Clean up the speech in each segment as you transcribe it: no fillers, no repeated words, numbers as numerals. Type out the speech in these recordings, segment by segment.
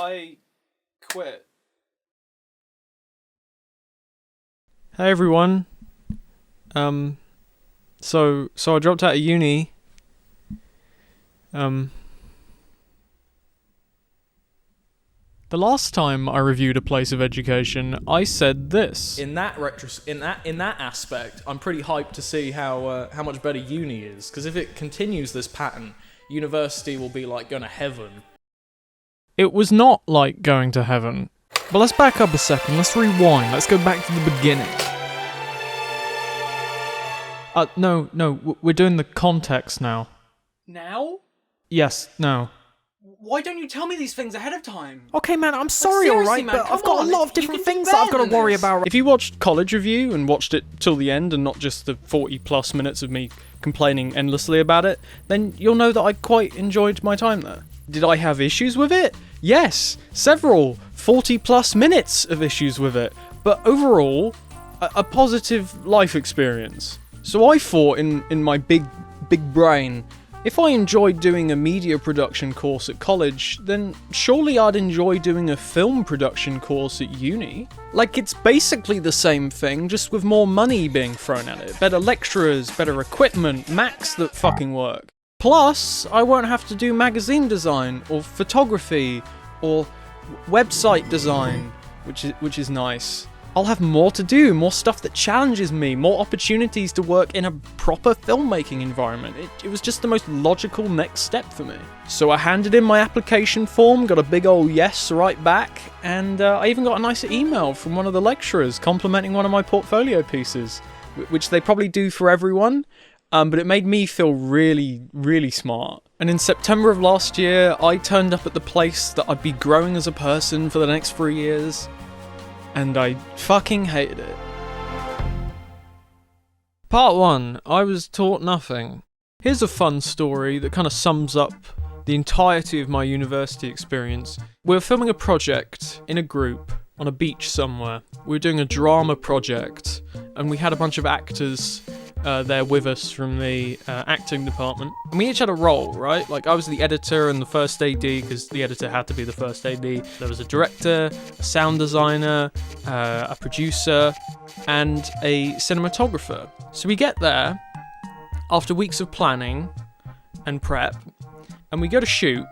I quit. Hey everyone. So I dropped out of uni. The last time I reviewed a place of education, I said this. In that aspect, I'm pretty hyped to see how much better uni is. Because if it continues this pattern, university will be like going to heaven. It was not like going to heaven. But let's back up a second, let's rewind, let's go back to the beginning. No, we're doing the context now. Now? Yes, now. Why don't you tell me these things ahead of time? Okay, man, I'm sorry, alright, but I've got a lot of different things that I've got to worry about. If you watched College Review and watched it till the end and not just the 40 plus minutes of me complaining endlessly about it, then you'll know that I quite enjoyed my time there. Did I have issues with it? Yes, several 40 plus minutes of issues with it, but overall, a positive life experience. So I thought in my big brain, if I enjoyed doing a media production course at college, then surely I'd enjoy doing a film production course at uni. Like, it's basically the same thing, just with more money being thrown at it. Better lecturers, better equipment, Macs that fucking work. Plus, I won't have to do magazine design, or photography, or website design, which is nice. I'll have more to do, more stuff that challenges me, more opportunities to work in a proper filmmaking environment. It was just the most logical next step for me. So I handed in my application form, got a big ol' yes right back, and I even got a nice email from one of the lecturers complimenting one of my portfolio pieces, which they probably do for everyone, but it made me feel really, really smart. And in September of last year, I turned up at the place that I'd be growing as a person for the next 3 years. And I fucking hated it. Part 1. I was taught nothing. Here's a fun story that kind of sums up the entirety of my university experience. We were filming a project in a group on a beach somewhere. We were doing a drama project, and we had a bunch of actors there with us from the acting department. And we each had a role, right? Like, I was the editor and the first AD, because the editor had to be the first AD. There was a director, a sound designer, a producer, and a cinematographer. So we get there after weeks of planning and prep, and we go to shoot,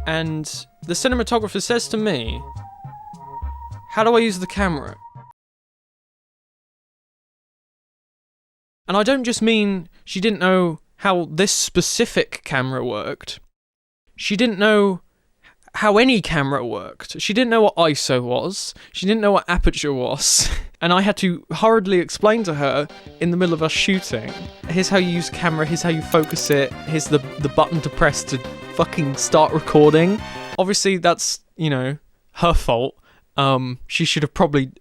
and the cinematographer says to me, "How do I use the camera?" And I don't just mean she didn't know how this specific camera worked. She didn't know how any camera worked. She didn't know what ISO was. She didn't know what aperture was. And I had to hurriedly explain to her in the middle of us shooting, here's how you use a camera, here's how you focus it, here's the button to press to fucking start recording. Obviously that's, her fault. She should have probably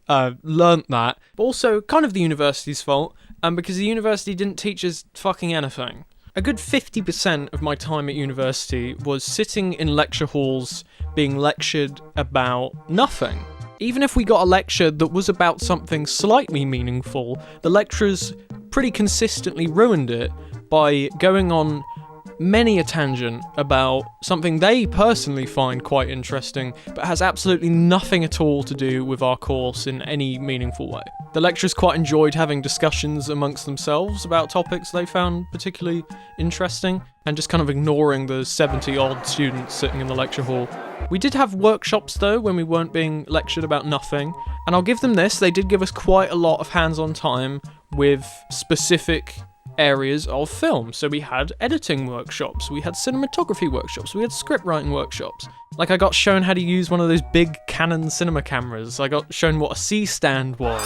learnt that. But also kind of the university's fault. Because the university didn't teach us fucking anything. A good 50% of my time at university was sitting in lecture halls being lectured about nothing. Even if we got a lecture that was about something slightly meaningful, the lecturers pretty consistently ruined it by going on many a tangent about something they personally find quite interesting, but has absolutely nothing at all to do with our course in any meaningful way. The lecturers quite enjoyed having discussions amongst themselves about topics they found particularly interesting, and just kind of ignoring the 70-odd students sitting in the lecture hall. We did have workshops though, when we weren't being lectured about nothing, and I'll give them this, they did give us quite a lot of hands-on time with specific areas of film. So we had editing workshops, we had cinematography workshops, we had script writing workshops. Like, I got shown how to use one of those big Canon cinema cameras, I got shown what a C-stand was,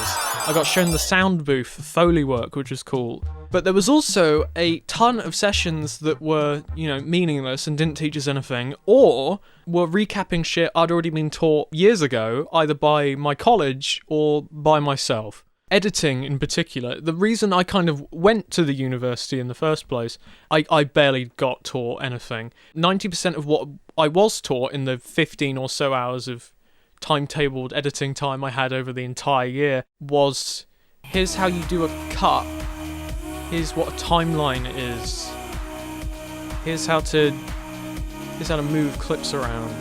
I got shown the sound booth, Foley work, which was cool. But there was also a ton of sessions that were, meaningless and didn't teach us anything, or were recapping shit I'd already been taught years ago, either by my college or by myself. Editing in particular, the reason I kind of went to the university in the first place, I barely got taught anything. 90% of what I was taught in the 15 or so hours of timetabled editing time I had over the entire year was, here's how you do a cut, here's what a timeline is, here's how to move clips around,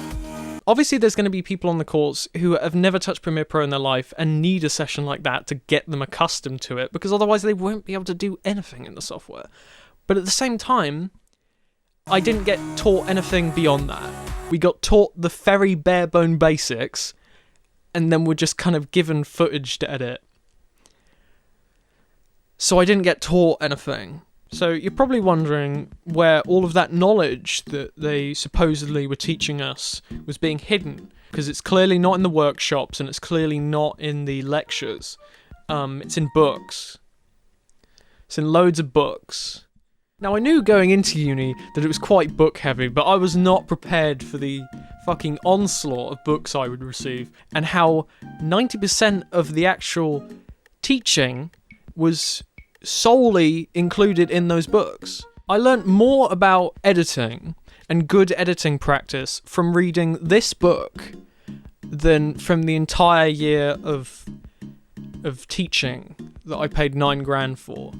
Obviously, there's going to be people on the course who have never touched Premiere Pro in their life and need a session like that to get them accustomed to it, because otherwise they won't be able to do anything in the software. But at the same time, I didn't get taught anything beyond that. We got taught the very bare bone basics, and then we're just kind of given footage to edit. So I didn't get taught anything. So you're probably wondering where all of that knowledge that they supposedly were teaching us was being hidden, because it's clearly not in the workshops and it's clearly not in the lectures. It's in books. It's in loads of books. Now, I knew going into uni that it was quite book heavy, but I was not prepared for the fucking onslaught of books I would receive, and how 90% of the actual teaching was solely included in those books. I learnt more about editing and good editing practice from reading this book than from the entire year of teaching that I paid $9,000 for.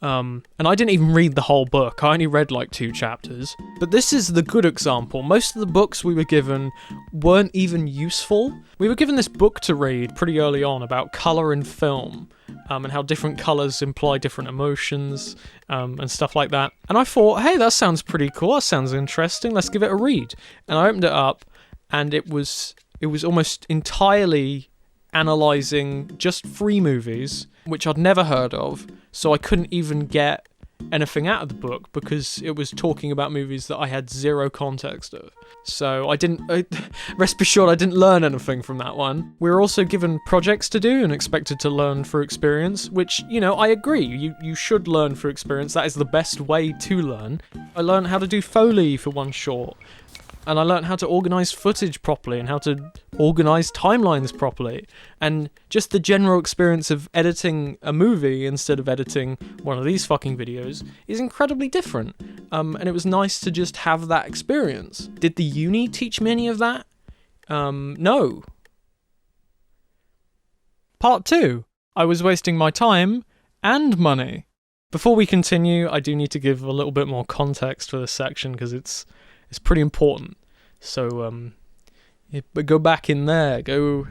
And I didn't even read the whole book. I only read like 2 chapters. But this is the good example. Most of the books we were given weren't even useful. We were given this book to read pretty early on about colour in film, and how different colours imply different emotions, and stuff like that. And I thought, hey, that sounds pretty cool. That sounds interesting. Let's give it a read. And I opened it up, and it was almost entirely analysing just 3 movies, which I'd never heard of, so I couldn't even get anything out of the book because it was talking about movies that I had zero context of. So rest assured I didn't learn anything from that one. We were also given projects to do and expected to learn through experience, which, I agree, you should learn through experience. That is the best way to learn. I learned how to do Foley for one short, and I learned how to organise footage properly and how to organise timelines properly. And just the general experience of editing a movie instead of editing one of these fucking videos is incredibly different. And it was nice to just have that experience. Did the uni teach me any of that? No. Part 2. I was wasting my time and money. Before we continue, I do need to give a little bit more context for this section because it's pretty important. So, but go back in there. Go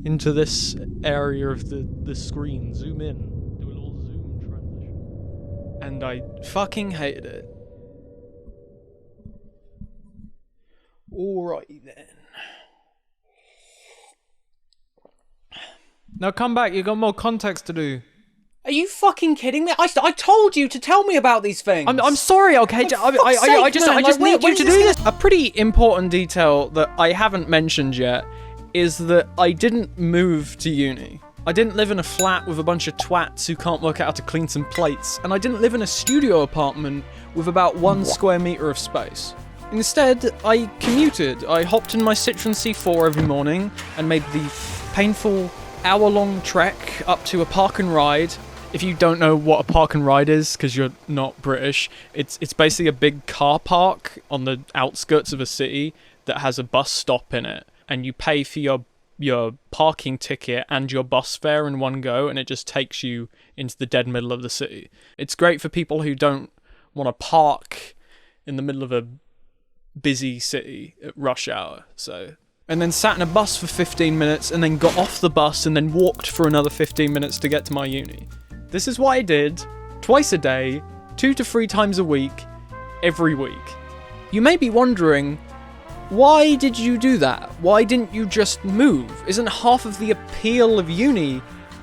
into this area of the screen. Zoom in. Do a little zoom transition. And I fucking hated it. Alrighty then. Now come back. You got more context to do. Are you fucking kidding me? I told you to tell me about these things. I'm sorry, okay? I just need you to do this. A pretty important detail that I haven't mentioned yet is that I didn't move to uni. I didn't live in a flat with a bunch of twats who can't work out how to clean some plates, and I didn't live in a studio apartment with about 1 square meter of space. Instead, I commuted. I hopped in my Citroen C4 every morning and made the painful hour-long trek up to a park and ride. If you don't know what a park and ride is, because you're not British, it's basically a big car park on the outskirts of a city that has a bus stop in it, and you pay for your parking ticket and your bus fare in one go, and it just takes you into the dead middle of the city. It's great for people who don't want to park in the middle of a busy city at rush hour. And then sat in a bus for 15 minutes, and then got off the bus, and then walked for another 15 minutes to get to my uni. This is what I did, twice a day, 2 to 3 times a week, every week. You may be wondering, why did you do that? Why didn't you just move? Isn't half of the appeal of uni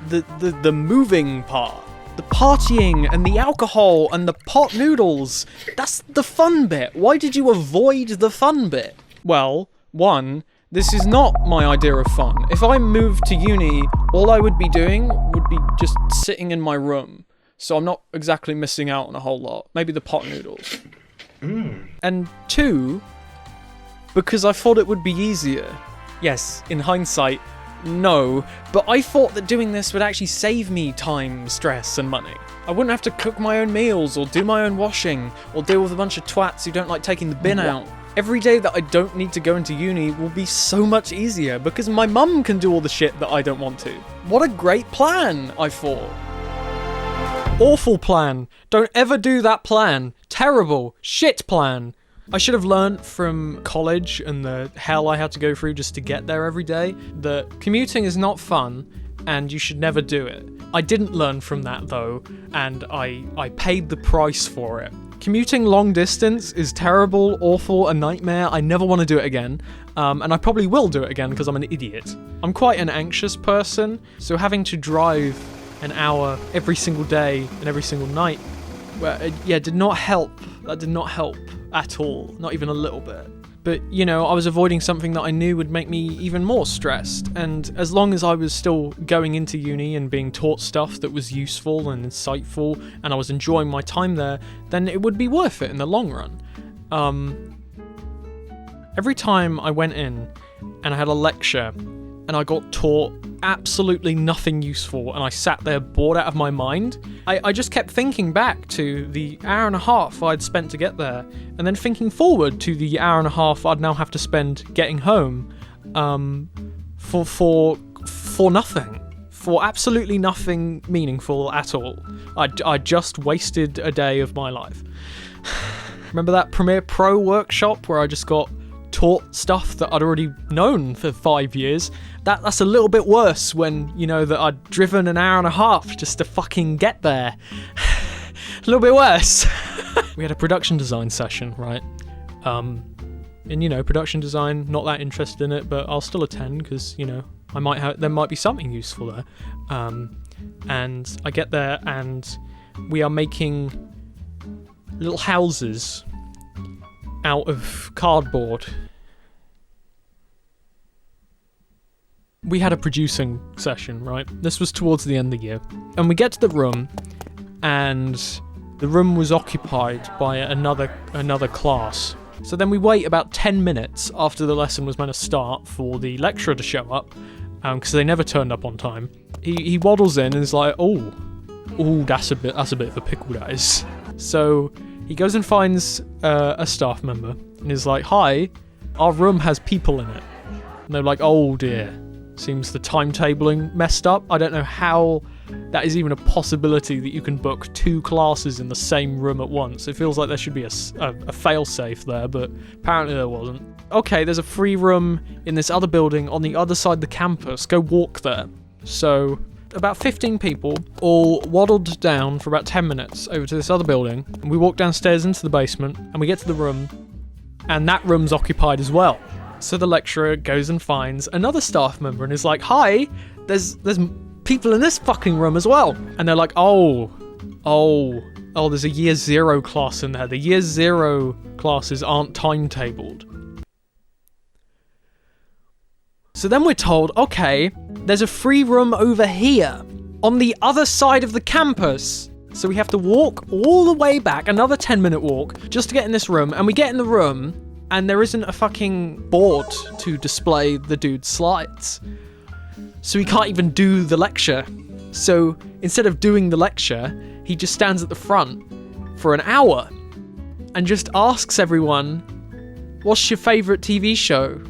the moving part? The partying and the alcohol and the pot noodles? That's the fun bit. Why did you avoid the fun bit? Well, 1, this is not my idea of fun. If I moved to uni, all I would be doing would be just sitting in my room. So I'm not exactly missing out on a whole lot. Maybe the pot noodles. And 2, because I thought it would be easier. Yes, in hindsight, no. But I thought that doing this would actually save me time, stress, and money. I wouldn't have to cook my own meals, or do my own washing, or deal with a bunch of twats who don't like taking the bin out. Every day that I don't need to go into uni will be so much easier because my mum can do all the shit that I don't want to. What a great plan, I thought. Awful plan. Don't ever do that plan. Terrible. Shit plan. I should have learnt from college and the hell I had to go through just to get there every day that commuting is not fun and you should never do it. I didn't learn from that though, and I paid the price for it. Commuting long distance is terrible, awful, a nightmare. I never want to do it again, and I probably will do it again because I'm an idiot. I'm quite an anxious person, so having to drive an hour every single day and every single night, did not help. That did not help at all, not even a little bit. But, you know, I was avoiding something that I knew would make me even more stressed, and as long as I was still going into uni and being taught stuff that was useful and insightful, and I was enjoying my time there, then it would be worth it in the long run. Every time I went in and I had a lecture and I got taught absolutely nothing useful and I sat there bored out of my mind, I just kept thinking back to the hour and a half I'd spent to get there, and then thinking forward to the hour and a half I'd now have to spend getting home, for nothing. For absolutely nothing meaningful at all. I just wasted a day of my life. Remember that Premiere Pro workshop where I just got taught stuff that I'd already known for 5 years? That's a little bit worse when, you know, that I'd driven an hour and a half just to fucking get there. A little bit worse. We had a production design session, right? And, you know, production design, not that interested in it, but I'll still attend because, you know, there might be something useful there. And I get there and we are making little houses out of cardboard. We had a producing session, right? This was towards the end of the year. And we get to the room, and the room was occupied by another class. So then we wait about 10 minutes after the lesson was meant to start for the lecturer to show up, because they never turned up on time. He waddles in and is like, oh, that's a bit of a pickle, that is. So he goes and finds a staff member and is like, hi, our room has people in it. And they're like, oh dear, seems the timetabling messed up. I don't know how that is even a possibility that you can book 2 classes in the same room at once. It feels like there should be a fail-safe there, but apparently there wasn't. Okay, there's a free room in this other building on the other side of the campus. Go walk there. So about 15 people all waddled down for about 10 minutes over to this other building, and we walk downstairs into the basement, and we get to the room, and that room's occupied as well. So the lecturer goes and finds another staff member and is like, hi, there's people in this fucking room as well. And they're like, oh, there's a year 0 class in there. The year 0 classes aren't timetabled. So then we're told, okay, there's a free room over here on the other side of the campus. So we have to walk all the way back, another 10-minute walk, just to get in this room. And we get in the room, and there isn't a fucking board to display the dude's slides. So he can't even do the lecture. So instead of doing the lecture, he just stands at the front for an hour and just asks everyone, what's your favourite TV show?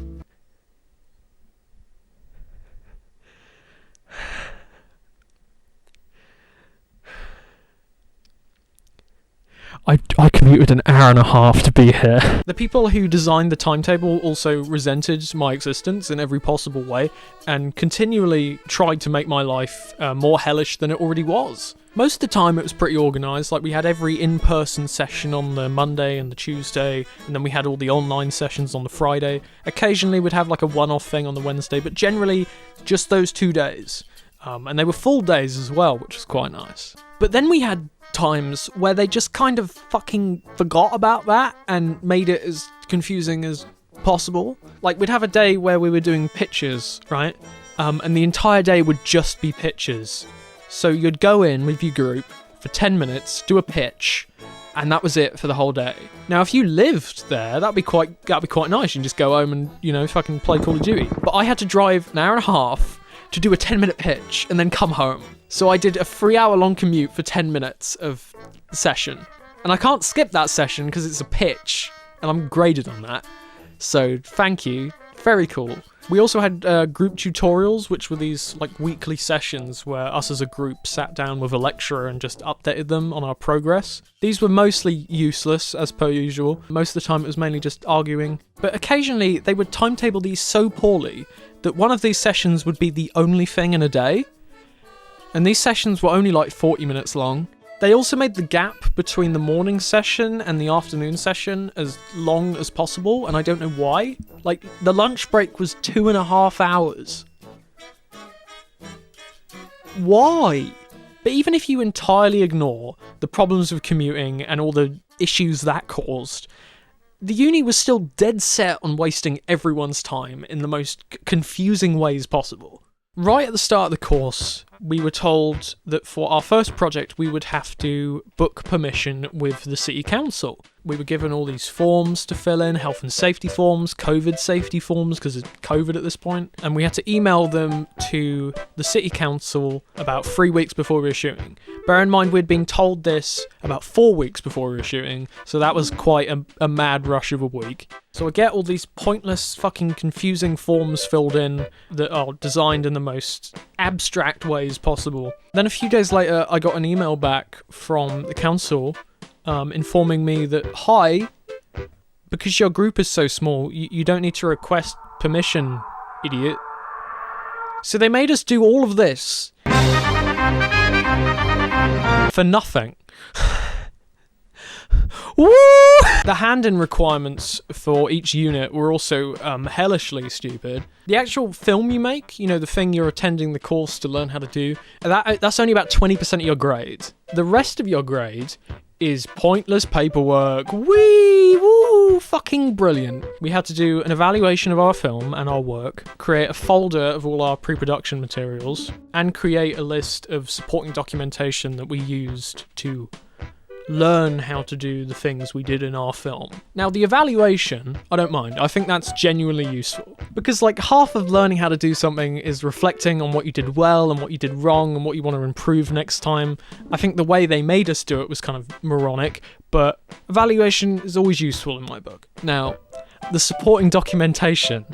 I commuted an hour and a half to be here. The people who designed the timetable also resented my existence in every possible way and continually tried to make my life more hellish than it already was. Most of the time it was pretty organised, like we had every in-person session on the Monday and the Tuesday, and then we had all the online sessions on the Friday. Occasionally we'd have like a one-off thing on the Wednesday, but generally just those 2 days. And they were full days as well, which was quite nice. But then we had times where they just kind of fucking forgot about that and made it as confusing as possible. Like, we'd have a day where we were doing pictures, right? And the entire day would just be pictures. So you'd go in with your group for 10 minutes, do a pitch, and that was it for the whole day. Now, if you lived there, that'd be quite nice. You can just go home and, you know, fucking play Call of Duty. But I had to drive an hour and a half to do a 10-minute pitch and then come home. So I did a 3-hour-long commute for 10 minutes of the session. And I can't skip that session because it's a pitch, and I'm graded on that. So thank you. Very cool. We also had group tutorials, which were these like weekly sessions where us as a group sat down with a lecturer and just updated them on our progress. These were mostly useless, as per usual. Most of the time it was mainly just arguing. But occasionally they would timetable these so poorly that one of these sessions would be the only thing in a day. And these sessions were only like 40 minutes long. They also made the gap between the morning session and the afternoon session as long as possible, and I don't know why. Like, the lunch break was 2.5 hours. Why? But even if you entirely ignore the problems of commuting and all the issues that caused, the uni was still dead set on wasting everyone's time in the most confusing ways possible. Right at the start of the course, we were told that for our first project we would have to book permission with the city council. We were given all these forms to fill in, health and safety forms, COVID safety forms, because it's COVID at this point, and we had to email them to the city council about 3 weeks before we were shooting. Bear in mind we'd been told this about 4 weeks before we were shooting, so that was quite a mad rush of a week. So I get all these pointless, fucking confusing forms filled in that are designed in the most abstract ways possible. Then a few days later, I got an email back from the council informing me that, hi, because your group is so small, you don't need to request permission, idiot. So they made us do all of this for nothing. Woo! The hand-in requirements for each unit were also hellishly stupid. The actual film you make, you know, the thing you're attending the course to learn how to do, that's only about 20% of your grade. The rest of your grade is pointless paperwork. Wee! Woo! Fucking brilliant. We had to do an evaluation of our film and our work, create a folder of all our pre-production materials, and create a list of supporting documentation that we used to learn how to do the things we did in our film. Now, the evaluation, I don't mind. I think that's genuinely useful. Because, like, half of learning how to do something is reflecting on what you did well and what you did wrong and what you want to improve next time. I think the way they made us do it was kind of moronic, but evaluation is always useful in my book. Now, the supporting documentation,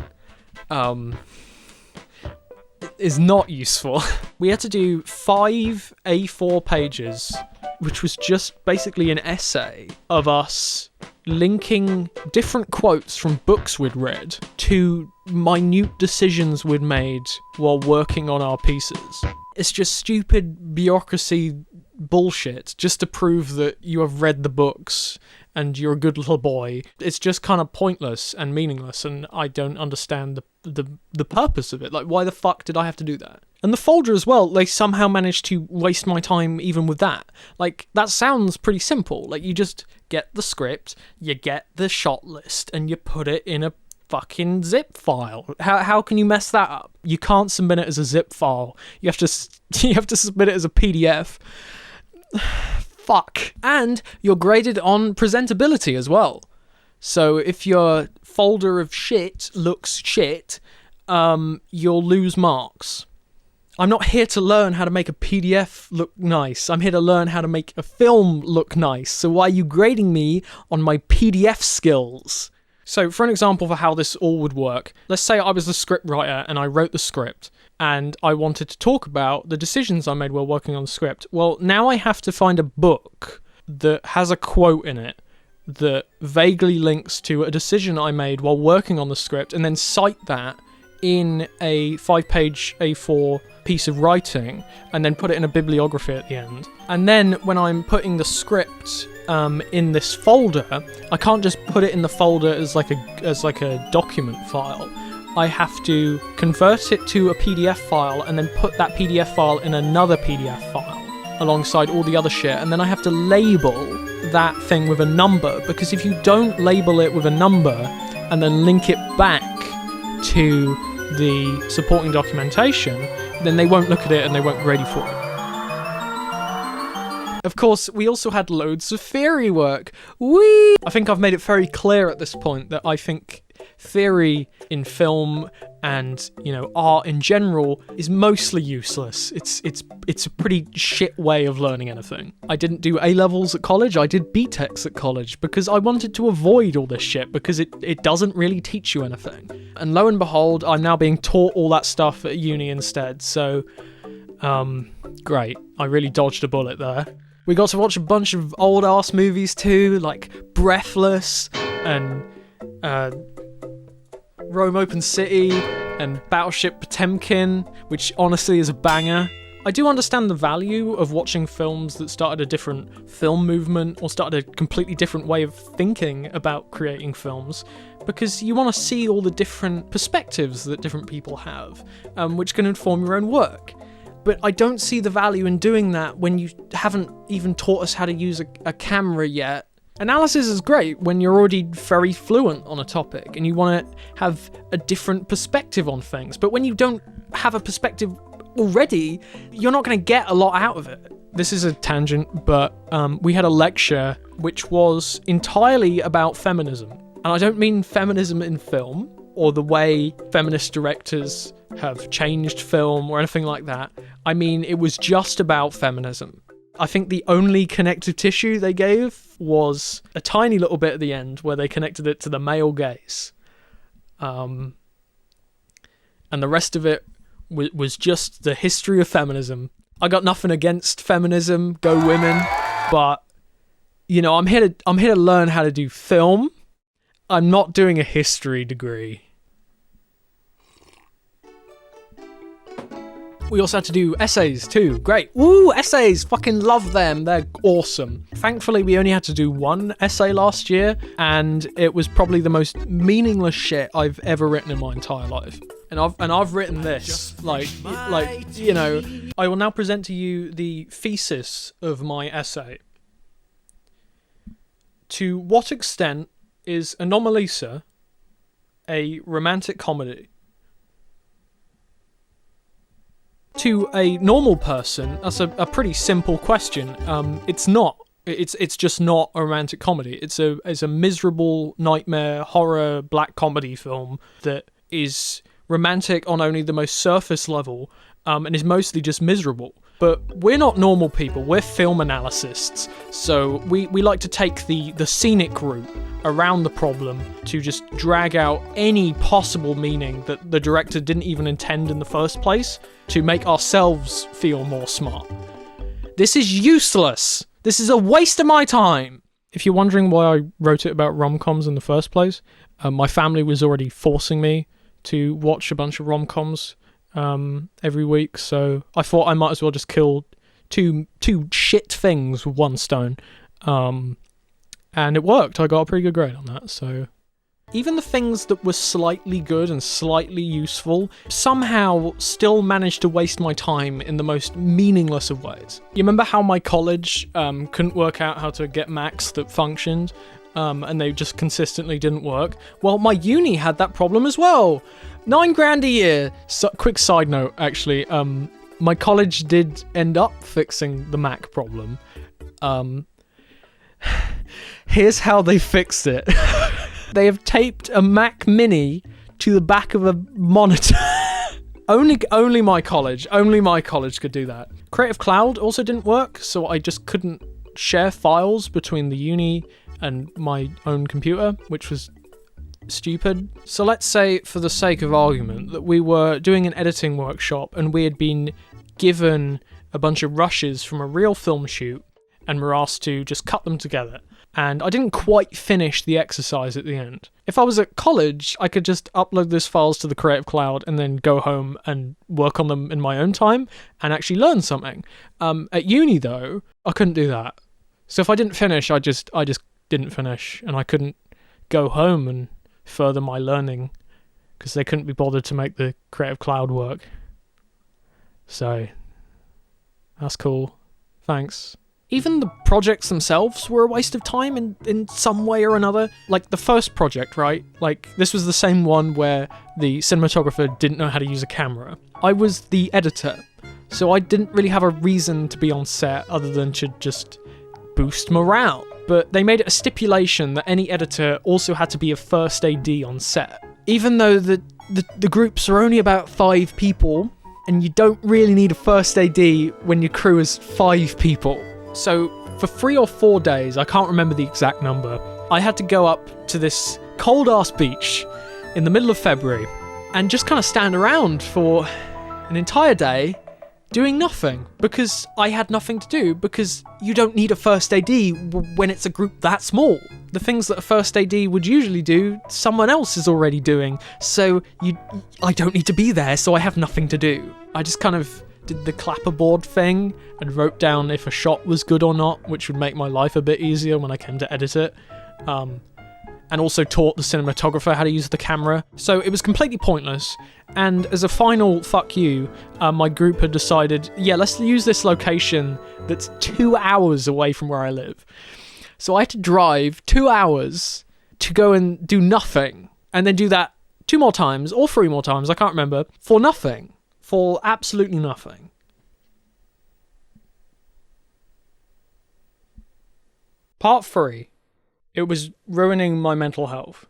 is not useful. We had to do 5 A4 pages, which was just basically an essay of us linking different quotes from books we'd read to minute decisions we'd made while working on our pieces. It's just stupid bureaucracy bullshit just to prove that you have read the books and you're a good little boy. It's just kind of pointless and meaningless, and I don't understand the purpose of it. Like, why the fuck did I have to do that? And the folder as well, they somehow managed to waste my time even with that. Like, that sounds pretty simple. Like, you just get the script, you get the shot list, and you put it in a fucking zip file. How can you mess that up? You can't submit it as a zip file. You have to submit it as a PDF. Fuck. And you're graded on presentability as well. So if your folder of shit looks shit, you'll lose marks. I'm not here to learn how to make a PDF look nice. I'm here to learn how to make a film look nice. So why are you grading me on my PDF skills? So for an example for how this all would work, let's say I was the script writer and I wrote the script and I wanted to talk about the decisions I made while working on the script. Well, now I have to find a book that has a quote in it that vaguely links to a decision I made while working on the script and then cite that in a 5-page A4 piece of writing and then put it in a bibliography at the end. And then when I'm putting the script in this folder, I can't just put it in the folder as like a document file. I have to convert it to a PDF file and then put that PDF file in another PDF file alongside all the other shit, and then I have to label that thing with a number, because if you don't label it with a number and then link it back to the supporting documentation, then they won't look at it and they won't grade you for it. Of course, we also had loads of theory work. Whee! I think I've made it very clear at this point that I think theory in film and, art in general is mostly useless. It's a pretty shit way of learning anything. I didn't do A-levels at college, I did B-Techs at college because I wanted to avoid all this shit because it doesn't really teach you anything. And lo and behold, I'm now being taught all that stuff at uni instead, so, great. I really dodged a bullet there. We got to watch a bunch of old-ass movies too, like Breathless and Rome Open City and Battleship Potemkin, which honestly is a banger. I do understand the value of watching films that started a different film movement or started a completely different way of thinking about creating films, because you want to see all the different perspectives that different people have, which can inform your own work. But I don't see the value in doing that when you haven't even taught us how to use a camera yet. Analysis is great when you're already very fluent on a topic and you want to have a different perspective on things. But when you don't have a perspective already, you're not going to get a lot out of it. This is a tangent, but we had a lecture which was entirely about feminism. And I don't mean feminism in film or the way feminist directors have changed film or anything like that. I mean, it was just about feminism. I think the only connective tissue they gave was a tiny little bit at the end where they connected it to the male gaze. And the rest of it was just the history of feminism. I got nothing against feminism, go women, but, I'm here to learn how to do film. I'm not doing a history degree. We also had to do essays too. Great. Woo, essays. Fucking love them. They're awesome. Thankfully, we only had to do one essay last year, and it was probably the most meaningless shit I've ever written in my entire life. And I've written this. I will now present to you the thesis of my essay. To what extent is Anomalisa a romantic comedy? To a normal person, that's a pretty simple question. It's not. It's just not a romantic comedy. It's a miserable nightmare horror black comedy film that is romantic on only the most surface level, and is mostly just miserable. But we're not normal people. We're film analysts, so we like to take the scenic route around the problem to just drag out any possible meaning that the director didn't even intend in the first place to make ourselves feel more smart. This is useless. This is a waste of my time. If you're wondering why I wrote it about rom-coms in the first place, my family was already forcing me to watch a bunch of rom-coms every week, so I thought I might as well just kill two shit things with one stone. And it worked. I got a pretty good grade on that, so... Even the things that were slightly good and slightly useful somehow still managed to waste my time in the most meaningless of ways. You remember how my college couldn't work out how to get Macs that functioned, and they just consistently didn't work? Well, my uni had that problem as well. $9,000 a year. So, quick side note, actually, my college did end up fixing the Mac problem. Here's how they fixed it. They have taped a Mac Mini to the back of a monitor. Only my college could do that. Creative Cloud also didn't work, so I just couldn't share files between the uni and my own computer, which was stupid. So let's say, for the sake of argument, that we were doing an editing workshop and we had been given a bunch of rushes from a real film shoot and were asked to just cut them together. And I didn't quite finish the exercise at the end. If I was at college, I could just upload those files to the Creative Cloud and then go home and work on them in my own time and actually learn something. At uni, though, I couldn't do that. So if I didn't finish, I just didn't finish, and I couldn't go home and further my learning because they couldn't be bothered to make the Creative Cloud work. So, that's cool. Thanks. Even the projects themselves were a waste of time in some way or another. Like the first project, right? Like this was the same one where the cinematographer didn't know how to use a camera. I was the editor, so I didn't really have a reason to be on set other than to just boost morale. But they made it a stipulation that any editor also had to be a first AD on set. even though the groups are only about 5 people, and you don't really need a first AD when your crew is 5 people. So for 3 or 4 days, I can't remember the exact number, I had to go up to this cold-ass beach in the middle of February and just kind of stand around for an entire day doing nothing, because I had nothing to do, because you don't need a first AD when it's a group that small. The things that a first AD would usually do, someone else is already doing, so I don't need to be there, so I have nothing to do. I just kind of did the clapperboard thing and wrote down if a shot was good or not, which would make my life a bit easier when I came to edit it. And also taught the cinematographer how to use the camera. So it was completely pointless. And as a final fuck you, my group had decided, yeah, let's use this location that's 2 hours away from where I live. So I had to drive 2 hours to go and do nothing, and then do that 2 more times, or 3 more times, I can't remember, for nothing. For absolutely nothing. Part 3. It was ruining my mental health.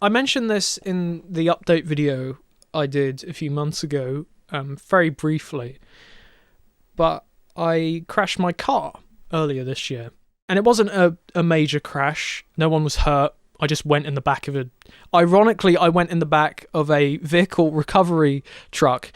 I mentioned this in the update video I did a few months ago, very briefly, but I crashed my car earlier this year. And it wasn't a major crash, no one was hurt, I just went in the back of Ironically, I went in the back of a vehicle recovery truck,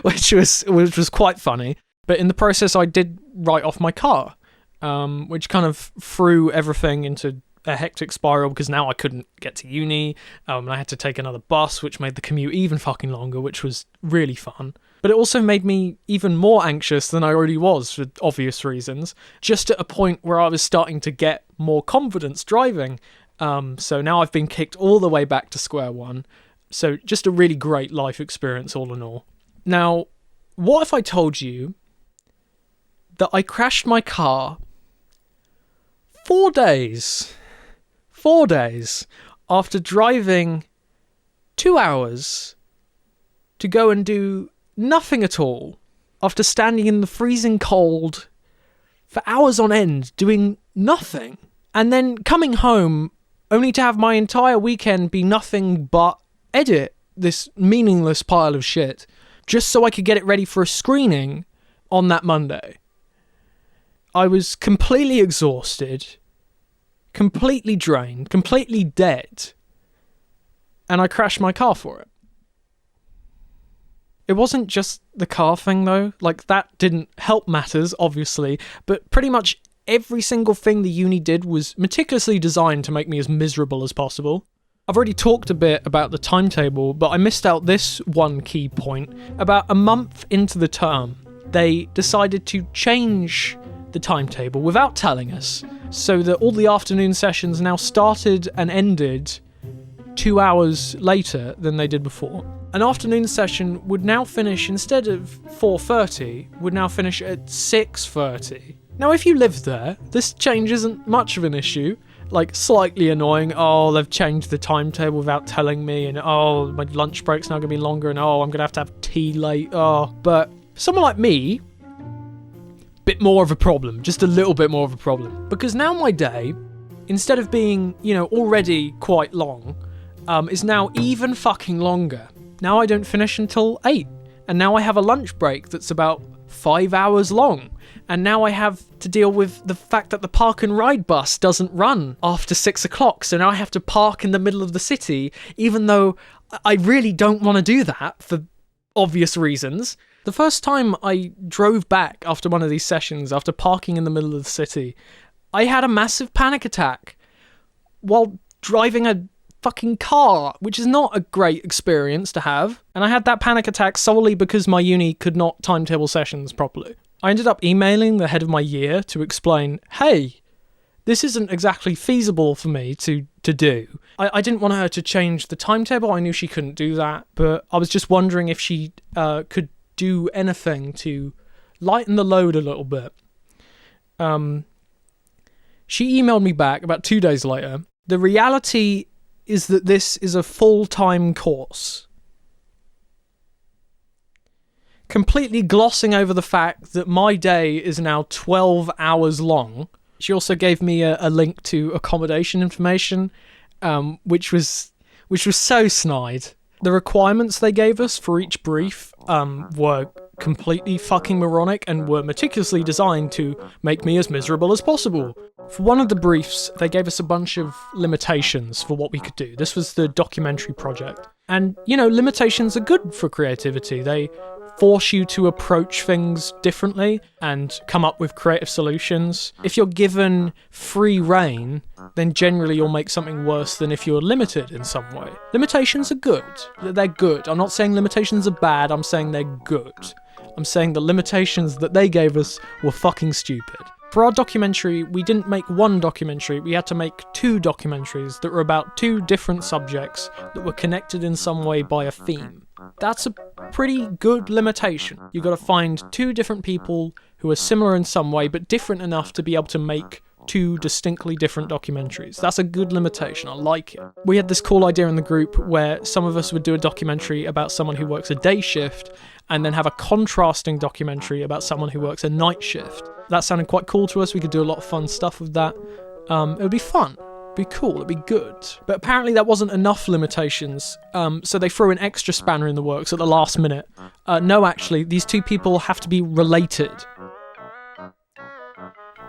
which was quite funny, but in the process I did write off my car. Which kind of threw everything into a hectic spiral, because now I couldn't get to uni, and I had to take another bus, which made the commute even fucking longer, which was really fun. But it also made me even more anxious than I already was, for obvious reasons, just at a point where I was starting to get more confidence driving. So now I've been kicked all the way back to square one. So just a really great life experience all in all. Now, what if I told you that I crashed my car 4 days after driving 2 hours to go and do nothing at all, after standing in the freezing cold for hours on end doing nothing, and then coming home only to have my entire weekend be nothing but edit this meaningless pile of shit just so I could get it ready for a screening on that Monday. I was completely exhausted, completely drained, completely dead, and I crashed my car for it. It wasn't just the car thing though, like that didn't help matters, obviously, but pretty much every single thing the uni did was meticulously designed to make me as miserable as possible. I've already talked a bit about the timetable, but I missed out this one key point. About a month into the term, they decided to change the timetable without telling us, so that all the afternoon sessions now started and ended 2 hours later than they did before. An afternoon session would now finish, instead of 4:30, would now finish at 6:30. Now if you live there, this change isn't much of an issue. Like, slightly annoying, oh, they've changed the timetable without telling me, and oh, my lunch break's now going to be longer, and oh, I'm going to have tea late, oh. But for someone like me, bit more of a problem, just a little bit more of a problem. Because now my day, instead of being, already quite long, is now even fucking longer. Now I don't finish until 8, and now I have a lunch break that's about 5 hours long, and now I have to deal with the fact that the park and ride bus doesn't run after 6 o'clock, so now I have to park in the middle of the city, even though I really don't want to do that for obvious reasons. The first time I drove back after one of these sessions, after parking in the middle of the city, I had a massive panic attack while driving a fucking car, which is not a great experience to have. And I had that panic attack solely because my uni could not timetable sessions properly. I ended up emailing the head of my year to explain, hey, this isn't exactly feasible for me to do. I didn't want her to change the timetable, I knew she couldn't do that, but I was just wondering if she could do anything to lighten the load a little bit. She emailed me back about 2 days later. The reality is that this is a full-time course. Completely glossing over the fact that my day is now 12 hours long. She also gave me a link to accommodation information, which was which was so snide. The requirements they gave us for each brief were completely fucking moronic and were meticulously designed to make me as miserable as possible. For one of the briefs, they gave us a bunch of limitations for what we could do. This was the documentary project. And, you know, limitations are good for creativity. They force you to approach things differently and come up with creative solutions. If you're given free rein, then generally you'll make something worse than if you're limited in some way. Limitations are good. They're good. I'm not saying limitations are bad, I'm saying they're good. I'm saying the limitations that they gave us were fucking stupid. For our documentary, we didn't make one documentary, we had to make 2 documentaries that were about 2 different subjects that were connected in some way by a theme. That's a pretty good limitation. You've got to find 2 different people who are similar in some way, but different enough to be able to make 2 distinctly different documentaries. That's a good limitation, I like it. We had this cool idea in the group where some of us would do a documentary about someone who works a day shift, and then have a contrasting documentary about someone who works a night shift. That sounded quite cool to us, we could do a lot of fun stuff with that. It would be fun. Be cool, it'd be good. But apparently that wasn't enough limitations, so they threw an extra spanner in the works at the last minute. No, actually, these 2 people have to be related.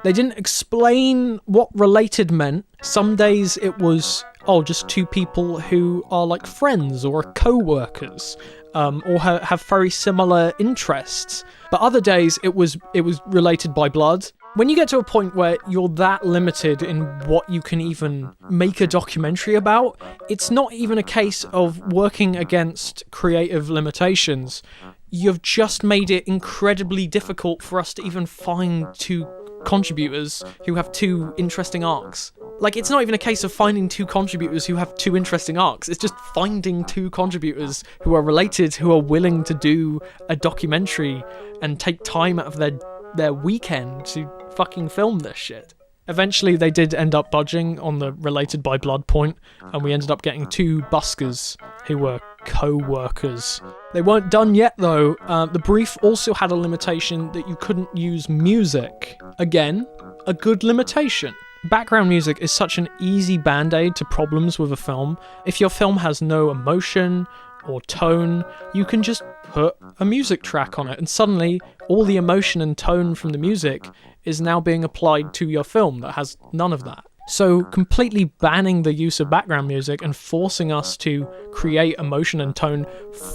They didn't explain what related meant. Some days it was, just 2 people who are like friends or co-workers, or have very similar interests. But other days it was related by blood. When you get to a point where you're that limited in what you can even make a documentary about, it's not even a case of working against creative limitations. You've just made it incredibly difficult for us to even find 2 contributors who have 2 interesting arcs. Like, it's not even a case of finding 2 contributors who have 2 interesting arcs, it's just finding 2 contributors who are related, who are willing to do a documentary and take time out of their weekend to fucking film this shit. Eventually they did end up budging on the related by blood point, and we ended up getting 2 buskers who were co-workers. They weren't done yet though. The brief also had a limitation that you couldn't use music. Again, a good limitation. Background music is such an easy band-aid to problems with a film. If your film has no emotion or tone, you can just put a music track on it, and suddenly all the emotion and tone from the music is now being applied to your film that has none of that. So completely banning the use of background music and forcing us to create emotion and tone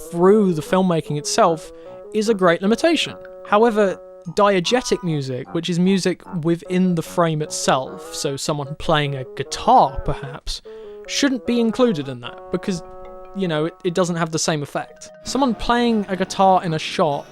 through the filmmaking itself is a great limitation. However, diegetic music, which is music within the frame itself, so someone playing a guitar perhaps, shouldn't be included in that because, you know, it doesn't have the same effect. Someone playing a guitar in a shot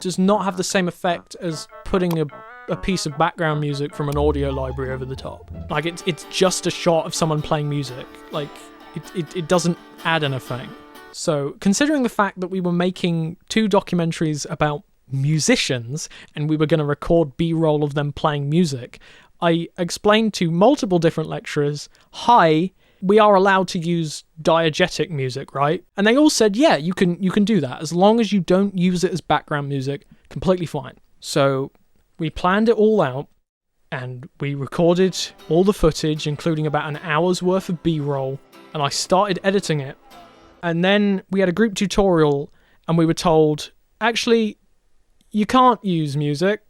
does not have the same effect as putting a piece of background music from an audio library over the top. Like, it's just a shot of someone playing music. Like, it doesn't add anything. So, considering the fact that we were making 2 documentaries about musicians and we were going to record B-roll of them playing music, I explained to multiple different lecturers, hi, we are allowed to use diegetic music, right? And they all said, yeah, you can do that as long as you don't use it as background music, completely fine. So we planned it all out and we recorded all the footage, including about an hour's worth of B-roll, and I started editing it. And then we had a group tutorial and we were told, actually, you can't use music.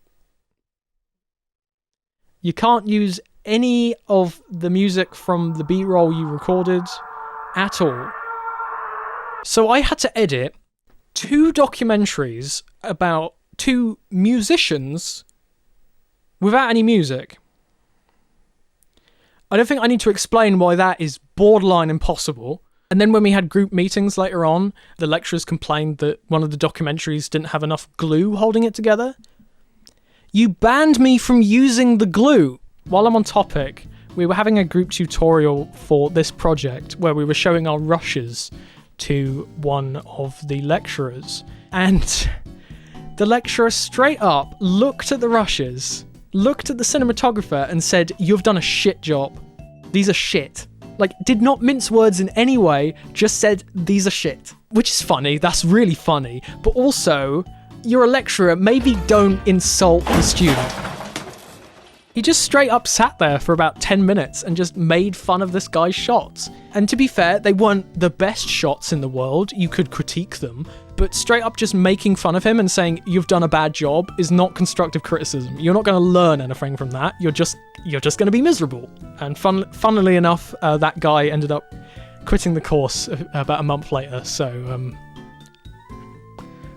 You can't use any of the music from the B-roll you recorded at all. So I had to edit 2 documentaries about 2 musicians without any music. I don't think I need to explain why that is borderline impossible. And then when we had group meetings later on, the lecturers complained that one of the documentaries didn't have enough glue holding it together. You banned me from using the glue! While I'm on topic, we were having a group tutorial for this project where we were showing our rushes to one of the lecturers. And the lecturer straight up looked at the rushes, looked at the cinematographer and said, "You've done a shit job. These are shit." Like, did not mince words in any way, just said, "These are shit." Which is funny, that's really funny. But also, you're a lecturer, maybe don't insult the student. He just straight up sat there for about 10 minutes and just made fun of this guy's shots. And to be fair, they weren't the best shots in the world. You could critique them, but straight up just making fun of him and saying you've done a bad job is not constructive criticism. You're not going to learn anything from that. You're just going to be miserable. And funnily enough, that guy ended up quitting the course about a month later. So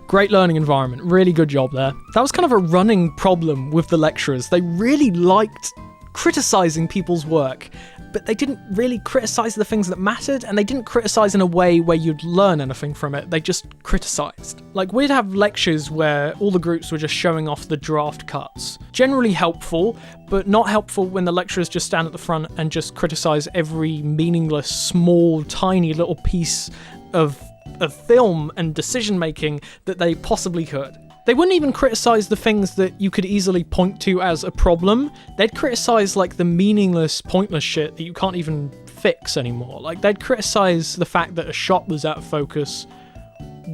great learning environment, really good job there. That was kind of a running problem with the lecturers. They really liked criticizing people's work, but they didn't really criticize the things that mattered, and they didn't criticize in a way where you'd learn anything from it. They just criticized. Like, we'd have lectures where all the groups were just showing off the draft cuts. Generally helpful, but not helpful when the lecturers just stand at the front and just criticize every meaningless, small, tiny little piece of film and decision making that they possibly could. They wouldn't even criticize the things that you could easily point to as a problem. They'd criticize like the meaningless, pointless shit that you can't even fix anymore. Like, they'd criticize the fact that a shot was out of focus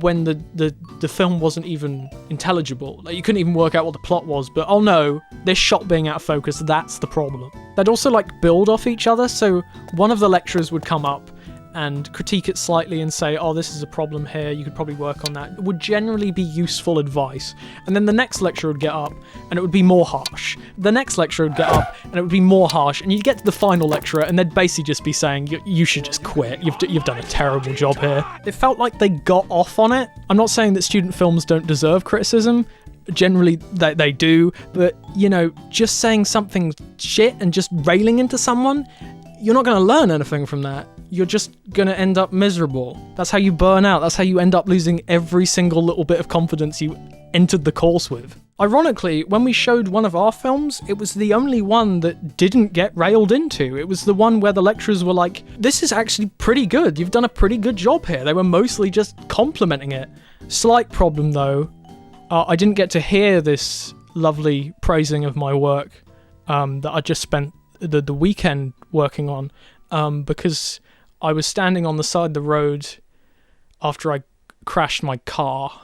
when the film wasn't even intelligible. Like, you couldn't even work out what the plot was, but oh no, this shot being out of focus, that's the problem. They'd also like build off each other, so one of the lecturers would come up and critique it slightly and say, oh, this is a problem here, you could probably work on that. It would generally be useful advice. And then the next lecturer would get up and it would be more harsh. The next lecturer would get up and it would be more harsh. And you'd get to the final lecturer and they'd basically just be saying, you should just quit. You've done a terrible job here. It felt like they got off on it. I'm not saying that student films don't deserve criticism. Generally, they do. But, you know, just saying something shit and just railing into someone, you're not going to learn anything from that. You're just going to end up miserable. That's how you burn out. That's how you end up losing every single little bit of confidence you entered the course with. Ironically, when we showed one of our films, it was the only one that didn't get railed into. It was the one where the lecturers were like, this is actually pretty good. You've done a pretty good job here. They were mostly just complimenting it. Slight problem though, I didn't get to hear this lovely praising of my work that I just spent the weekend working on because I was standing on the side of the road after I crashed my car.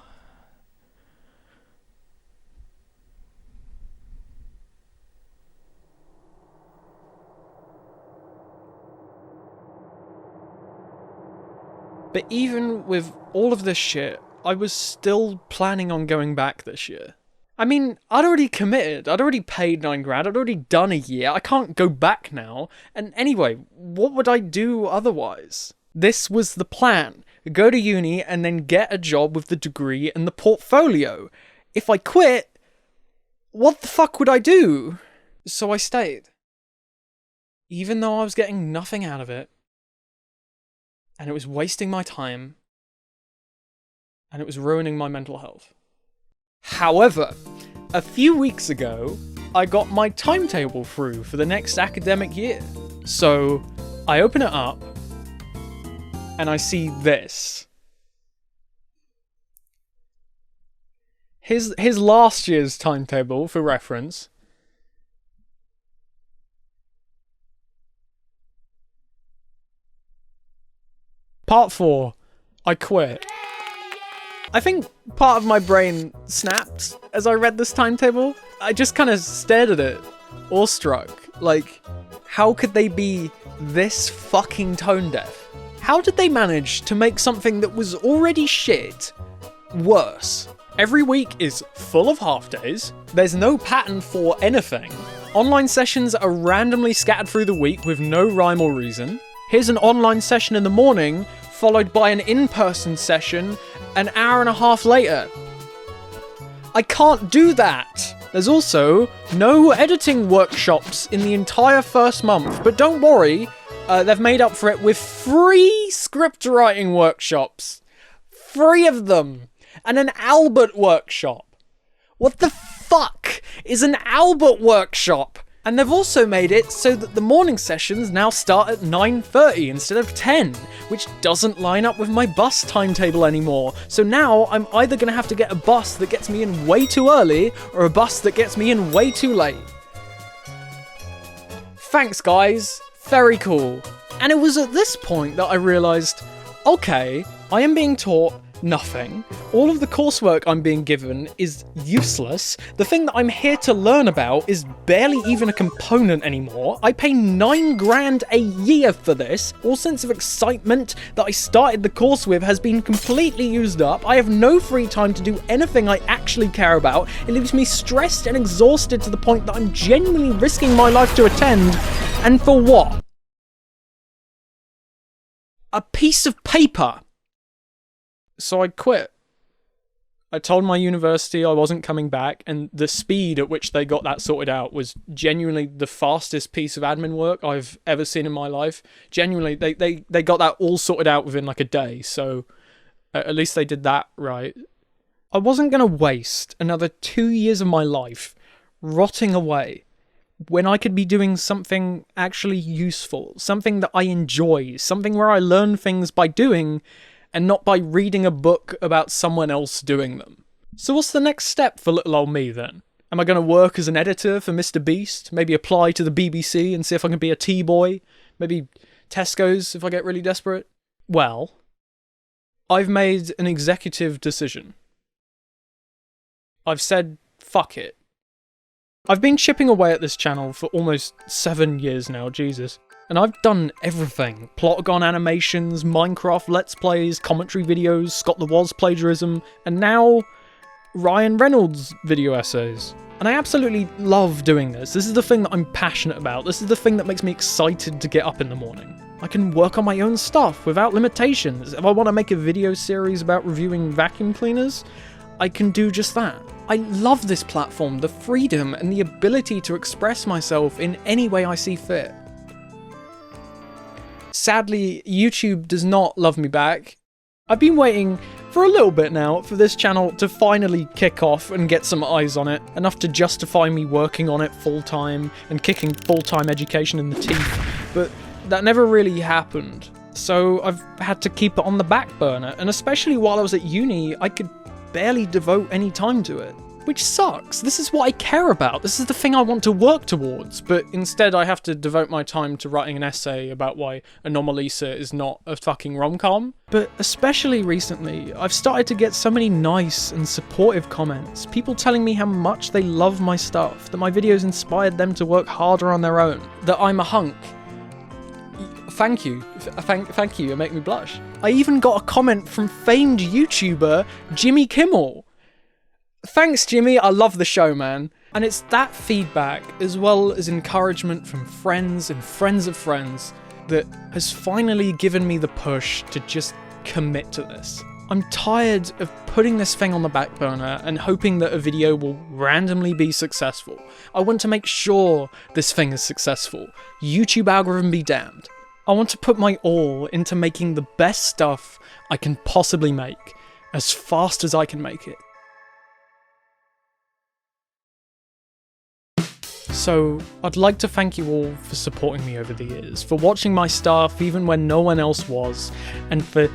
But even with all of this shit, I was still planning on going back this year. I mean, I'd already committed, I'd already paid $9,000, I'd already done a year, I can't go back now, and anyway, what would I do otherwise? This was the plan, go to uni and then get a job with the degree and the portfolio. If I quit, what the fuck would I do? So I stayed. Even though I was getting nothing out of it, and it was wasting my time, and it was ruining my mental health. However, a few weeks ago, I got my timetable through for the next academic year. So I open it up and I see this. Here's last year's timetable for reference. Part 4, I quit. I think part of my brain snapped as I read this timetable. I just kind of stared at it, awestruck. Like, how could they be this fucking tone deaf? How did they manage to make something that was already shit worse? Every week is full of half days. There's no pattern for anything. Online sessions are randomly scattered through the week with no rhyme or reason. Here's an online session in the morning, followed by an in-person session an hour and a half later. I can't do that! There's also no editing workshops in the entire first month, but don't worry, they've made up for it with free script writing workshops. 3 of them! And an Albert workshop. What the fuck is an Albert workshop? And they've also made it so that the morning sessions now start at 9:30 instead of 10, which doesn't line up with my bus timetable anymore. So now I'm either going to have to get a bus that gets me in way too early, or a bus that gets me in way too late. Thanks guys, very cool. And it was at this point that I realised, okay, I am being taught nothing. All of the coursework I'm being given is useless. The thing that I'm here to learn about is barely even a component anymore. I pay 9 grand a year for this. All sense of excitement that I started the course with has been completely used up. I have no free time to do anything I actually care about. It leaves me stressed and exhausted to the point that I'm genuinely risking my life to attend. And for what? A piece of paper. So I quit. I told my university I wasn't coming back, and the speed at which they got that sorted out was genuinely the fastest piece of admin work I've ever seen in my life. Genuinely, they got that all sorted out within like a day, so at least they did that right. I wasn't going to waste another 2 years of my life rotting away when I could be doing something actually useful, something that I enjoy, something where I learn things by doing and not by reading a book about someone else doing them. So what's the next step for little old me then? Am I going to work as an editor for Mr. Beast? Maybe apply to the BBC and see if I can be a T-boy? Maybe Tesco's if I get really desperate? Well, I've made an executive decision. I've said, fuck it. I've been chipping away at this channel for almost 7 years now, Jesus. And I've done everything. Plotagon animations, Minecraft Let's Plays, commentary videos, Scott the Woz plagiarism, and now Ryan Reynolds video essays. And I absolutely love doing this. This is the thing that I'm passionate about. This is the thing that makes me excited to get up in the morning. I can work on my own stuff without limitations. If I want to make a video series about reviewing vacuum cleaners, I can do just that. I love this platform, the freedom and the ability to express myself in any way I see fit. Sadly, YouTube does not love me back. I've been waiting for a little bit now for this channel to finally kick off and get some eyes on it, enough to justify me working on it full-time and kicking full-time education in the teeth, but that never really happened. So I've had to keep it on the back burner, and especially while I was at uni, I could barely devote any time to it. Which sucks. This is what I care about. This is the thing I want to work towards. But instead I have to devote my time to writing an essay about why Anomalisa is not a fucking rom-com. But especially recently, I've started to get so many nice and supportive comments. People telling me how much they love my stuff, that my videos inspired them to work harder on their own, that I'm a hunk. Thank you. Thank you. You make me blush. I even got a comment from famed YouTuber Jimmy Kimmel. Thanks, Jimmy. I love the show, man. And it's that feedback, as well as encouragement from friends and friends of friends, that has finally given me the push to just commit to this. I'm tired of putting this thing on the back burner and hoping that a video will randomly be successful. I want to make sure this thing is successful. YouTube algorithm be damned. I want to put my all into making the best stuff I can possibly make, as fast as I can make it. So, I'd like to thank you all for supporting me over the years, for watching my stuff even when no one else was, and for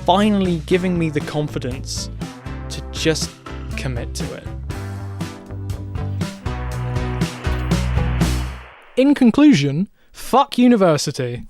finally giving me the confidence to just commit to it. In conclusion, fuck university.